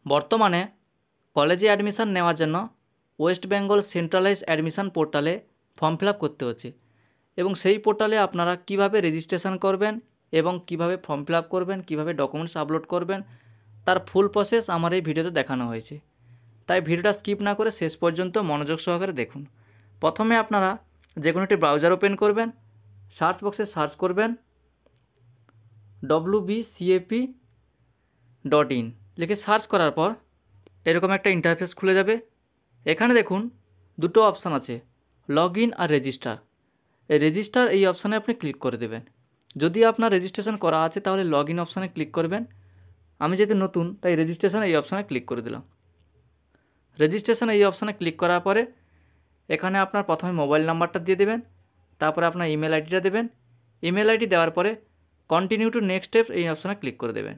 বর্তমানে কলেজে অ্যাডমিশান নেওয়ার জন্য ওয়েস্ট বেঙ্গল সেন্ট্রালাইজ অ্যাডমিশান পোর্টালে ফর্ম ফিল আপ করতে হচ্ছে এবং সেই পোর্টালে আপনারা কিভাবে রেজিস্ট্রেশন করবেন এবং কিভাবে ফর্ম ফিল আপ করবেন, কিভাবে ডকুমেন্টস আপলোড করবেন, তার ফুল প্রসেস আমার এই ভিডিওতে দেখানো হয়েছে। তাই ভিডিওটা স্কিপ না করে শেষ পর্যন্ত মনোযোগ সহকারে দেখুন। প্রথমে আপনারা যে কোনো একটি ব্রাউজার ওপেন করবেন, সার্চ বক্সে সার্চ করবেন wbcap.in লিখে সার্চ করার পর এরকম একটা ইন্টারফেস খুলে যাবে। এখানে দেখুন দুটো অপশান আছে, লগ ইন আর রেজিস্টার। এই রেজিস্টার এই অপশানে আপনি ক্লিক করে দেবেন। যদি আপনার রেজিস্ট্রেশন করা আছে তাহলে লগ ইন অপশানে ক্লিক করবেন। আমি যেহেতু নতুন তাই রেজিস্ট্রেশন এই অপশানে ক্লিক করে দিলাম। রেজিস্ট্রেশন এই অপশানে ক্লিক করার পরে এখানে আপনার প্রথমে মোবাইল নাম্বারটা দিয়ে দেবেন, তারপরে আপনার ইমেল আইডিটা দেবেন। ইমেল আইডি দেওয়ার পরে কন্টিনিউ টু নেক্সট স্টেপ এই অপশানে ক্লিক করে দেবেন।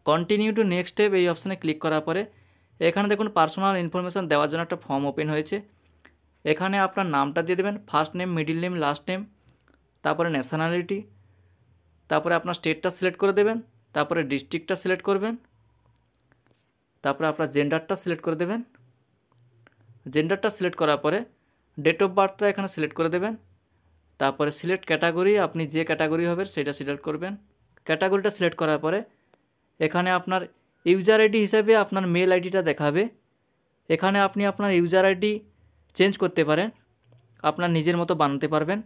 কন্টিনিউ টু নেক্সট স্টেপ এই অপশানে ক্লিক করার পরে এখানে দেখুন পার্সোনাল ইনফরমেশান দেওয়ার জন্য একটা ফর্ম ওপেন হয়েছে। এখানে আপনার নামটা দিয়ে দেবেন, first name, middle name, last name, তারপরে ন্যাশনালিটি, তারপরে আপনার স্টেটটা সিলেক্ট করে দেবেন, তারপরে ডিস্ট্রিক্টটা সিলেক্ট করবেন, তারপরে আপনার জেন্ডারটা সিলেক্ট করে দেবেন। জেন্ডারটা সিলেক্ট করার পরে ডেট অফ বার্থটা এখানে সিলেক্ট করে দেবেন। তারপরে সিলেক্ট ক্যাটাগরি, আপনি যে ক্যাটাগরি হবে সেটা সিলেক্ট করবেন। ক্যাটাগরিটা সিলেক্ট করার পরে এখানে আপনার ইউজার আইডি হিসাবে আপনার মেল আইডিটা দেখাবে। এখানে আপনি আপনার ইউজার আইডি চেঞ্জ করতে পারেন, আপনার নিজের মতো বানাতে পারবেন।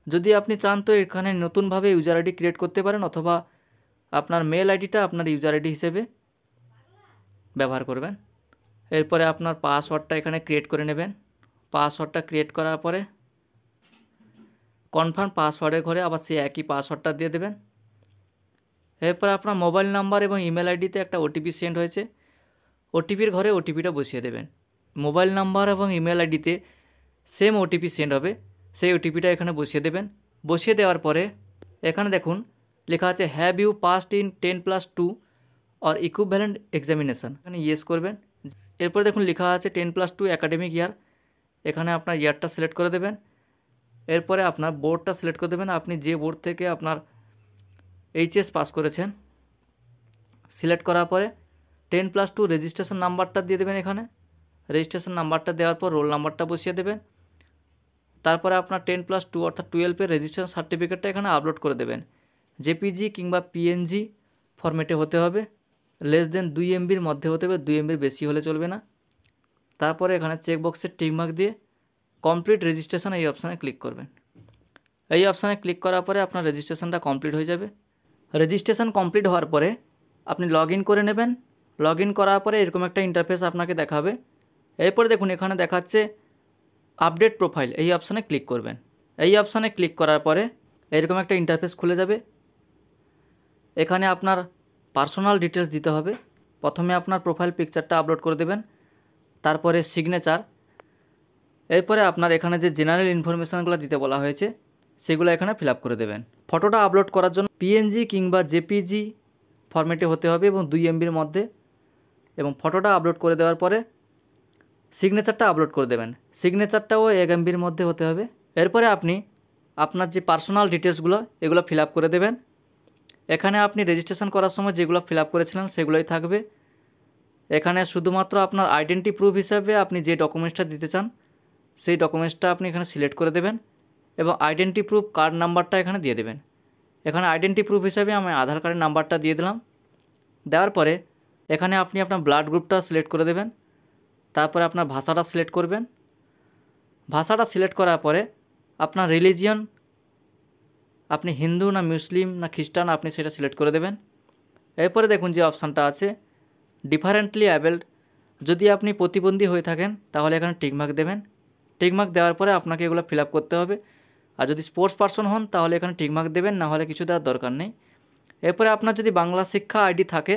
যদি আপনি চান তো এখানে নতুনভাবে ইউজার আইডি ক্রিয়েট করতে পারেন, অথবা আপনার মেল আইডিটা আপনার ইউজার আইডি হিসেবে ব্যবহার করবেন। এরপরে আপনার পাসওয়ার্ডটা এখানে ক্রিয়েট করে নেবেন। পাসওয়ার্ডটা ক্রিয়েট করার পরে কনফার্ম পাসওয়ার্ডের ঘরে আবার সেই একই পাসওয়ার্ডটা দিয়ে দেবেন। এরপরে আপনার মোবাইল নাম্বার এবং ইমেল আইডিতে একটা ওটিপি সেন্ড হয়েছে, ওটিপির ঘরে ওটিপিটা বসিয়ে দেবেন। মোবাইল নাম্বার এবং ইমেল আইডিতে সেম ওটিপি সেন্ড হবে, সেই ওটিপিটা এখানে বসিয়ে দেবেন। বসিয়ে দেওয়ার পরে এখানে দেখুন লেখা আছে have you passed in 10+2 or equivalent examination, এখানে ইয়েস করবেন। এরপরে দেখুন লেখা আছে 10+2 অ্যাকাডেমিক ইয়ার, এখানে আপনার ইয়ারটা সিলেক্ট করে দেবেন। এরপরে আপনার বোর্ডটা সিলেক্ট করে দেবেন, আপনি যে বোর্ড থেকে আপনার এইচএস পাস করেছেন। সিলেক্ট করার পরে 10+2 রেজিস্ট্রেশন নাম্বারটা দিয়ে দেবেন। এখানে রেজিস্ট্রেশন নাম্বারটা দেওয়ার পর রোল নাম্বারটা বসিয়ে দেবেন। তারপরে আপনার 10+2 অর্থাৎ 12-এর রেজিস্ট্রেশন সার্টিফিকেটটা এখানে আপলোড করে দেবেন। জেপিজি কিংবা পিএনজি ফরম্যাটে হতে হবে, লেস দেন 2 MBর মধ্যে হতে হবে, 2 MBর বেশি হলে চলবে না। তারপরে এখানে চেকবক্সের টিকমার্ক দিয়ে কমপ্লিট রেজিস্ট্রেশন এই অপশানে ক্লিক করবেন। এই অপশানে ক্লিক করার পরে আপনার রেজিস্ট্রেশনটা কমপ্লিট হয়ে যাবে। রেজিস্ট্রেশন কমপ্লিট হওয়ার পরে আপনি লগ ইন করে নেবেন। লগ ইন করার পরে এরকম একটা ইন্টারফেস আপনাকে দেখাবে। এরপরে দেখুন এখানে দেখাচ্ছে আপডেট প্রোফাইল, এই অপশানে ক্লিক করবেন। এই অপশানে ক্লিক করার পরে এরকম একটা ইন্টারফেস খুলে যাবে। এখানে আপনার পার্সোনাল ডিটেলস দিতে হবে। প্রথমে আপনার প্রোফাইল পিকচারটা আপলোড করে দেবেন, তারপরে সিগনেচার। এরপরে আপনার এখানে যে জেনারেল ইনফরমেশানগুলো দিতে বলা হয়েছে সেগুলো এখানে ফিল আপ করে দেবেন। ফটোটা আপলোড করার জন্য পিএনজি কিংবা জেপিজি ফরম্যাটে হতে হবে এবং 2 MBর মধ্যে, এবং ফটোটা আপলোড করে দেওয়ার পরে সিগনেচারটা আপলোড করে দেবেন। সিগনেচারটাও 1 MBর মধ্যে হতে হবে। এরপরে আপনি আপনার যে পার্সোনাল ডিটেলসগুলো এগুলো ফিল আপ করে দেবেন। এখানে আপনি রেজিস্ট্রেশন করার সময় যেগুলো ফিল আপ করেছিলেন সেগুলোই থাকবে। এখানে শুধুমাত্র আপনার আইডেন্টি প্রুফ হিসাবে আপনি যে ডকুমেন্টসটা দিতে চান সেই ডকুমেন্টসটা আপনি এখানে সিলেক্ট করে দেবেন এবং আইডেন্টি প্রুফ কার্ড নাম্বারটা এখানে দিয়ে দেবেন। এখানে আইডেন্টি প্রুফ হিসাবে আমি আধার কার্ডের নাম্বারটা দিয়ে দিলাম। দেওয়ার পরে এখানে আপনি আপনার ব্লাড গ্রুপটা সিলেক্ট করে দেবেন। তারপরে আপনার ভাষাটা সিলেক্ট করবেন। ভাষাটা সিলেক্ট করার পরে আপনার রিলিজিয়ন, আপনি হিন্দু না মুসলিম না খ্রিস্টান, আপনি সেটা সিলেক্ট করে দেবেন। এরপরে দেখুন যে অপশানটা আছে ডিফারেন্টলি অ্যাবেলড, যদি আপনি প্রতিবন্ধী হয়ে থাকেন তাহলে এখানে টিকমার্ক দেবেন। টিকমার্ক দেওয়ার পরে আপনাকে এগুলো ফিল আপ করতে হবে। আর যদি স্পোর্টস পারসন হন তাহলে এখানে টিকমার্ক দেবেন, না হলে কিছু দেওয়ার দরকার নেই। এরপরে আপনার যদি বাংলা শিক্ষা আইডি থাকে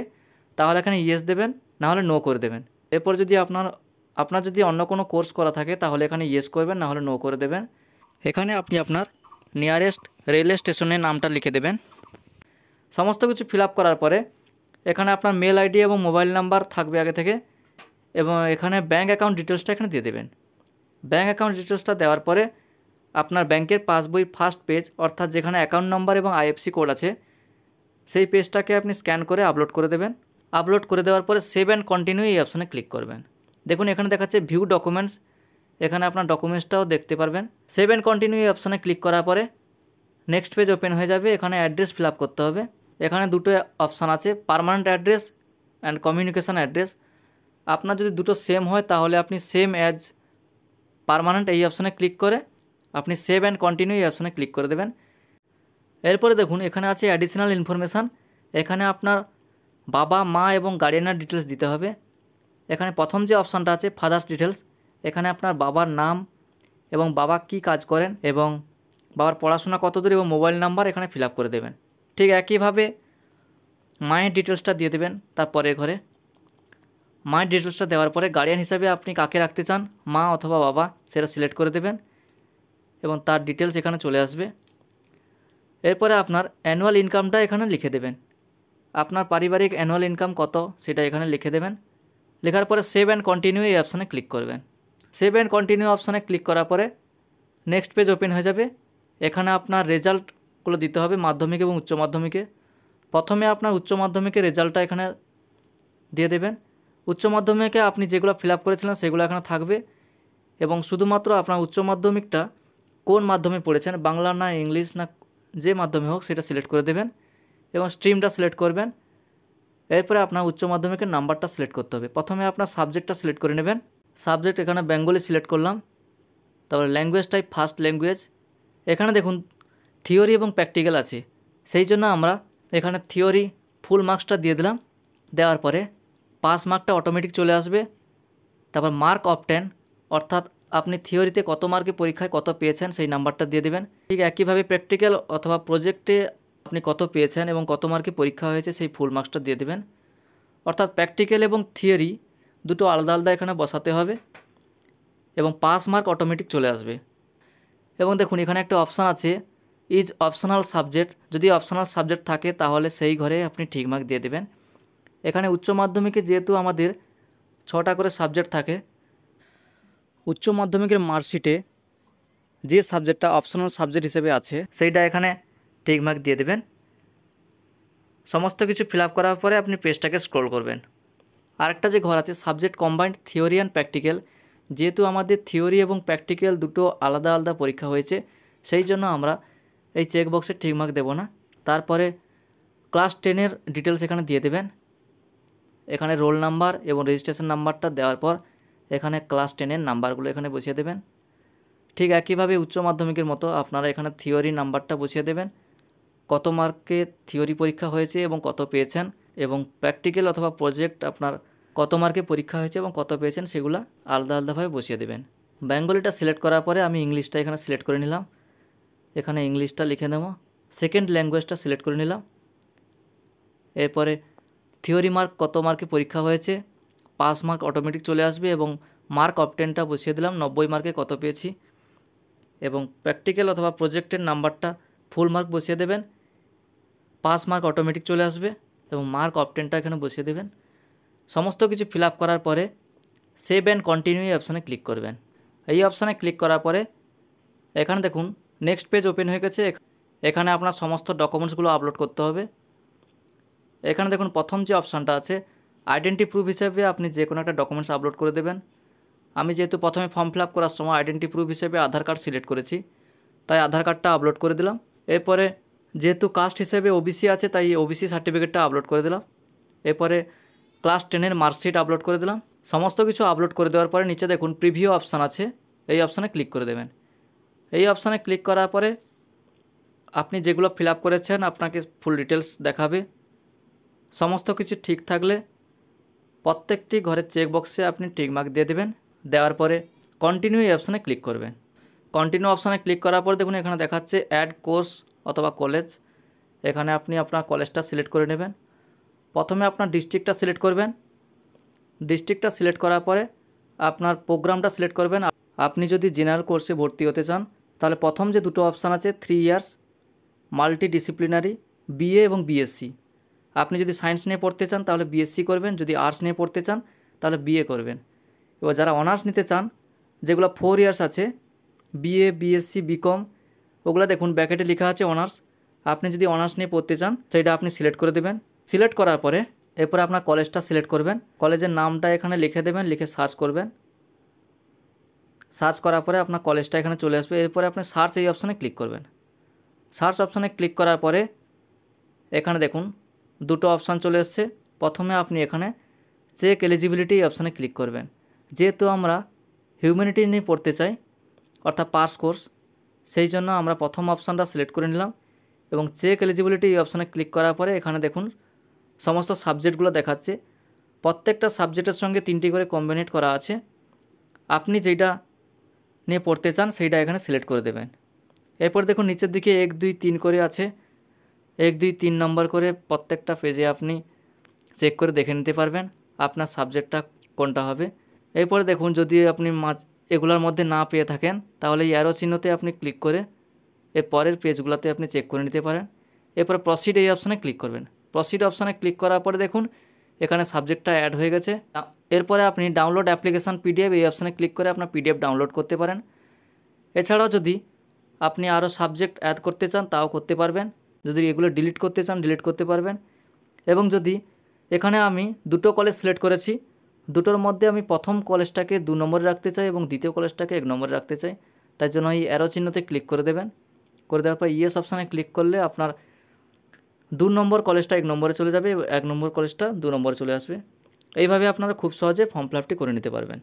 তাহলে এখানে ইয়েস দেবেন, না হলে নো করে দেবেন। এরপর যদি আপনার যদি অন্য কোনো কোর্স করা থাকে তাহলে এখানে ইয়েস করবেন, না হলে নো করে দেবেন। এখানে আপনি আপনার নিয়ারেস্ট রেলওয়ে স্টেশনের নামটা লিখে দেবেন। সমস্ত কিছু ফিল আপ করার পরে এখানে আপনার মেল আইডি এবং মোবাইল নাম্বার থাকবে আগে থেকে, এবং এখানে ব্যাঙ্ক অ্যাকাউন্ট ডিটেলসটা এখানে দিয়ে দেবেন। ব্যাঙ্ক অ্যাকাউন্ট ডিটেলসটা দেওয়ার পরে আপনার ব্যাংকের পাসবই ফার্স্ট পেজ অর্থাৎ যেখানে অ্যাকাউন্ট নাম্বার এবং আইএফসি কোড আছে সেই পেজটাকে আপনি স্ক্যান করে আপলোড করে দেবেন। আপলোড করে দেওয়ার পরে সেভ অ্যান্ড কন্টিনিউ এই অপশানে ক্লিক করবেন। দেখুন এখানে দেখাচ্ছে ভিউ ডকুমেন্টস, এখানে আপনার ডকুমেন্টসটাও দেখতে পারবেন। সেভ অ্যান্ড কন্টিনিউ এই অপশানে ক্লিক করার পরে নেক্সট পেজ ওপেন হয়ে যাবে। এখানে অ্যাড্রেস ফিল আপ করতে হবে। এখানে দুটো অপশান আছে, permanent address and communication address. আপনার যদি দুটো সেম হয় তাহলে আপনি সেম অ্যাজ পার্মানেন্ট এই অপশানে ক্লিক করে আপনি সেভ অ্যান্ড কন্টিনিউ এই অপশানে ক্লিক করে দেবেন। এরপরে দেখুন এখানে আছে অ্যাডিশনাল ইনফরমেশান। এখানে আপনার বাবা, মা এবং গার্ডিয়ানের ডিটেলস দিতে হবে। এখানে প্রথম যে অপশানটা আছে ফাদার্স ডিটেলস, এখানে আপনার বাবার নাম এবং বাবা কী কাজ করেন এবং বাবার পড়াশোনা কত দূর এবং মোবাইল নাম্বার এখানে ফিল আপ করে দেবেন। ঠিক একইভাবে মায়ের ডিটেলসটা দিয়ে দেবেন। তারপরে ঘরে মায়ের ডিটেলসটা দেওয়ার পরে গার্ডিয়ান হিসাবে আপনি কাকে রাখতে চান, মা অথবা বাবা, সেটা সিলেক্ট করে দেবেন এবং তার ডিটেলস এখানে চলে আসবে। এরপরে আপনার অ্যানুয়াল ইনকামটা এখানে লিখে দেবেন। আপনার পারিবারিক অ্যানুয়াল ইনকাম কত সেটা এখানে লিখে দেবেন। লেখার পরে সেভ অ্যান্ড কন্টিনিউ এই অপশানে ক্লিক করবেন। সেভ অ্যান্ড কন্টিনিউ অপশানে ক্লিক করার পরে নেক্সট পেজ ওপেন হয়ে যাবে। এখানে আপনার রেজাল্টগুলো দিতে হবে মাধ্যমিক এবং উচ্চ মাধ্যমিকে। প্রথমে আপনার উচ্চ মাধ্যমিকের রেজাল্টটা এখানে দিয়ে দেবেন। উচ্চ মাধ্যমিকে আপনি যেগুলো ফিল আপ করেছিলেন সেগুলো এখানে থাকবে এবং শুধুমাত্র আপনার উচ্চ মাধ্যমিকটা কোন মাধ্যমে পড়েছেন, বাংলা না ইংলিশ না যে মাধ্যমে হোক সেটা সিলেক্ট করে দেবেন এবং স্ট্রিমটা সিলেক্ট করবেন। এরপরে আপনার উচ্চ মাধ্যমিকের নাম্বারটা সিলেক্ট করতে হবে। প্রথমে আপনার সাবজেক্টটা সিলেক্ট করে নেবেন। সাবজেক্ট এখানে বেঙ্গলি সিলেক্ট করলাম। তারপরে ল্যাঙ্গুয়েজ টাইপ ফার্স্ট ল্যাঙ্গুয়েজ। এখানে দেখুন থিওরি এবং প্র্যাকটিক্যাল আছে, সেই জন্য আমরা এখানে থিওরি ফুল মার্কসটা দিয়ে দিলাম। দেওয়ার পরে পাস মার্কটা অটোমেটিক চলে আসবে। তারপর মার্ক অফ 10, অর্থাৎ আপনি থিওরিতে কত মার্কে পরীক্ষায় কত পেয়েছেন সেই নাম্বারটা দিয়ে দেবেন। ঠিক একইভাবে প্র্যাকটিক্যাল অথবা প্রজেক্টে আপনি কত পেয়েছেন এবং কত মার্কে পরীক্ষা হয়েছে সেই ফুল মার্কসটা দিয়ে দেবেন। অর্থাৎ প্র্যাকটিক্যাল এবং থিওরি দুটো আলাদা আলাদা এখানে বসাতে হবে এবং পাস মার্ক অটোমেটিক চলে আসবে। এবং দেখুন এখানে একটা অপশান আছে ইজ অপশনাল সাবজেক্ট। যদি অপশনাল সাবজেক্ট থাকে তাহলে সেই ঘরে আপনি ঠিক মার্ক দিয়ে দেবেন। এখানে উচ্চ মাধ্যমিকে যেহেতু আমাদের 6টা করে সাবজেক্ট থাকে, উচ্চ মাধ্যমিকের মার্কশিটে যে সাবজেক্টটা অপশনাল সাবজেক্ট হিসেবে আছে সেইটা এখানে ঠিক মার্ক দিয়ে দেবেন। সমস্ত কিছু ফিল আপ করার পরে আপনি পেজটাকে স্ক্রল করবেন। আরেকটা যে ঘর আছে subject combined theory and practical, যেহেতু আমাদের থিওরি এবং প্র্যাকটিক্যাল দুটো আলাদা আলাদা পরীক্ষা হয়েছে সেই জন্য আমরা এই চেক বক্সে ঠিক মার্ক দেবো না। তারপরে ক্লাস 10-এর ডিটেলস এখানে দিয়ে দেবেন। এখানে রোল নাম্বার এবং রেজিস্ট্রেশন নাম্বারটা দেওয়ার পর এখানে ক্লাস 10-এর নাম্বারগুলো এখানে বসিয়ে দেবেন। ঠিক একইভাবে উচ্চ মাধ্যমিকের মতো আপনারা এখানে থিওরি নাম্বারটা বসিয়ে দেবেন, কত মার্কে থিওরি পরীক্ষা হয়েছে এবং কত পেয়েছেন, এবং প্র্যাকটিক্যাল অথবা প্রজেক্ট আপনার কত মার্কে পরীক্ষা হয়েছে এবং কত পেয়েছেন সেগুলো আলাদা আলাদাভাবে বসিয়ে দেবেন। বেঙ্গলিটা সিলেক্ট করার পরে আমি ইংলিশটা এখানে সিলেক্ট করে নিলাম। এখানে ইংলিশটা লিখে নেব। সেকেন্ড ল্যাঙ্গুয়েজটা সিলেক্ট করে নিলাম। এরপরে থিওরি মার্ক কত মার্কে পরীক্ষা হয়েছে, পাস মার্ক অটোমেটিক চলে আসবে এবং মার্ক অফ 10টা বসিয়ে দিলাম 90 মার্কে কত পেয়েছি, এবং প্র্যাকটিক্যাল অথবা প্রজেক্টের নাম্বারটা ফুল মার্ক বসিয়ে দেবেন। পাস মার্ক অটোমেটিক চলে আসবে এবং মার্ক অফ 10টা এখানে বসিয়ে দেবেন। সমস্ত কিছু ফিল আপ করার পরে সেভ অ্যান্ড কন্টিনিউ অপশানে ক্লিক করবেন। এই অপশানে ক্লিক করার পরে এখানে দেখুন নেক্সট পেজ ওপেন হয়ে গেছে। এখানে আপনার সমস্ত ডকুমেন্টসগুলো আপলোড করতে হবে। এখানে দেখুন প্রথম যে অপশানটা আছে আইডেন্টি প্রুফ হিসেবে আপনি যে কোনো একটা ডকুমেন্টস আপলোড করে দেবেন। আমি যেহেতু প্রথমে ফর্ম ফিল আপ করার সময় আইডেন্টি প্রুফ হিসেবে আধার কার্ড সিলেক্ট করেছি, তাই আধার কার্ডটা আপলোড করে দিলাম। এরপরে যেহেতু কাস্ট হিসেবে ওবিসি আছে তাই ওবিসি সার্টিফিকেটটা আপলোড করে দিলাম। এরপরে ক্লাস 10-এর মার্কশিট আপলোড করে দিলাম। সমস্ত কিছু আপলোড করে দেওয়ার পরে নিচে দেখুন প্রিভিউ অপশান আছে, এই অপশানে ক্লিক করে দেবেন। এই অপশানে ক্লিক করার পরে আপনি যেগুলো ফিল আপ করেছেন আপনাকে ফুল ডিটেলস দেখাবে। সমস্ত কিছু ঠিক থাকলে প্রত্যেকটি ঘরের চেক বক্সে আপনি টিক মার্ক দিয়ে দেবেন। দেওয়ার পরে কন্টিনিউ এই অপশানে ক্লিক করবেন। কন্টিনিউ অপশানে ক্লিক করার পর দেখুন এখানে দেখাচ্ছে অ্যাড কোর্স অথবা কলেজ। এখানে আপনি আপনার কলেজটা সিলেক্ট করে নেবেন। প্রথমে আপনার ডিস্ট্রিক্টটা সিলেক্ট করবেন। ডিস্ট্রিক্টটা সিলেক্ট করার পরে আপনার প্রোগ্রামটা সিলেক্ট করবেন। আপনি যদি জেনারেল কোর্সে ভর্তি হতে চান তাহলে প্রথম যে দুটো অপশান আছে 3 ইয়ার্স মাল্টিডিসিপ্লিনারি বিএ এবং বিএসসি। আপনি যদি সায়েন্স নিয়ে পড়তে চান তাহলে বিএসসি করবেন, যদি আর্টস নিয়ে পড়তে চান তাহলে বিএ করবেন। এবার যারা অনার্স নিতে চান যেগুলো 4 ইয়ার্স আছে বিএ বিএসসি বিকম, ওগুলো দেখুন ব্র্যাকেটে লেখা আছে অনার্স। আপনি যদি অনার্স নিয়ে পড়তে চান সেটা আপনি সিলেক্ট করে দেবেন। সিলেক্ট করার পরে এরপরে আপনার কলেজটা সিলেক্ট করবেন, কলেজের নামটা এখানে লিখে দেবেন, লিখে সার্চ করবেন। সার্চ করার পরে আপনার কলেজটা এখানে চলে আসবে। এরপরে আপনি সার্চ এই অপশানে ক্লিক করবেন। সার্চ অপশানে ক্লিক করার পরে এখানে দেখুন দুটো অপশান চলে এসছে। প্রথমে আপনি এখানে চেক এলিজিবিলিটি এই অপশানে ক্লিক করবেন। যেহেতু আমরা হিউম্যানিটি নিয়ে পড়তে চাই অর্থাৎ পাস কোর্স, সেই জন্য আমরা প্রথম অপশানটা সিলেক্ট করে নিলাম এবং চেক এলিজিবিলিটি এই অপশানে ক্লিক করার পরে এখানে দেখুন সমস্ত সাবজেক্টগুলো দেখাচ্ছে। প্রত্যেকটা সাবজেক্টের সঙ্গে 3টি করে কম্বিনেট করা আছে। আপনি যেটা নিয়ে পড়তে চান সেইটা এখানে সিলেক্ট করে দেবেন। এরপর দেখুন নিচের দিকে 1 2 3 করে আছে, 1 2 3 নম্বর করে প্রত্যেকটা পেজে আপনি চেক করে দেখে নিতে পারবেন আপনার সাবজেক্টটা কোনটা হবে। এরপরে দেখুন যদি আপনি এগুলোর মধ্যে না পেয়ে থাকেন তাহলে এই অ্যারো চিহ্নতে আপনি ক্লিক করে এর পরের পেজগুলোতে আপনি চেক করে নিতে পারেন। এরপর প্রসিড এই অপশানে ক্লিক করবেন। প্রসিড অপশানে ক্লিক করার পরে দেখুন এখানে সাবজেক্টটা অ্যাড হয়ে গেছে। এরপরে আপনি ডাউনলোড অ্যাপ্লিকেশান পিডিএফ এই অপশানে ক্লিক করে আপনার পিডিএফ ডাউনলোড করতে পারেন। এছাড়াও যদি আপনি আরও সাবজেক্ট অ্যাড করতে চান তাও করতে পারবেন, যদি এগুলো ডিলিট করতে চান ডিলিট করতে পারবেন। এবং যদি এখানে আমি দুটো কলেজ সিলেক্ট করেছি, দুটোর মধ্যে আমি প্রথম কলেজটাকে 2 নম্বরে রাখতে চাই এবং দ্বিতীয় কলেজটাকে 1 নম্বরে রাখতে চাই, তার জন্য এই অ্যারো চিহ্নতে ক্লিক করে দেবেন। করে দেওয়ার পর ইয়েস অপশানে ক্লিক করলে আপনার 2 নম্বর কলেজটা 1 নম্বরে চলে যাবে, 1 নম্বর কলেজটা 2 নম্বরে চলে আসবে। এইভাবে আপনারা খুব সহজে ফর্ম ফিল আপটি করে নিতে পারবেন।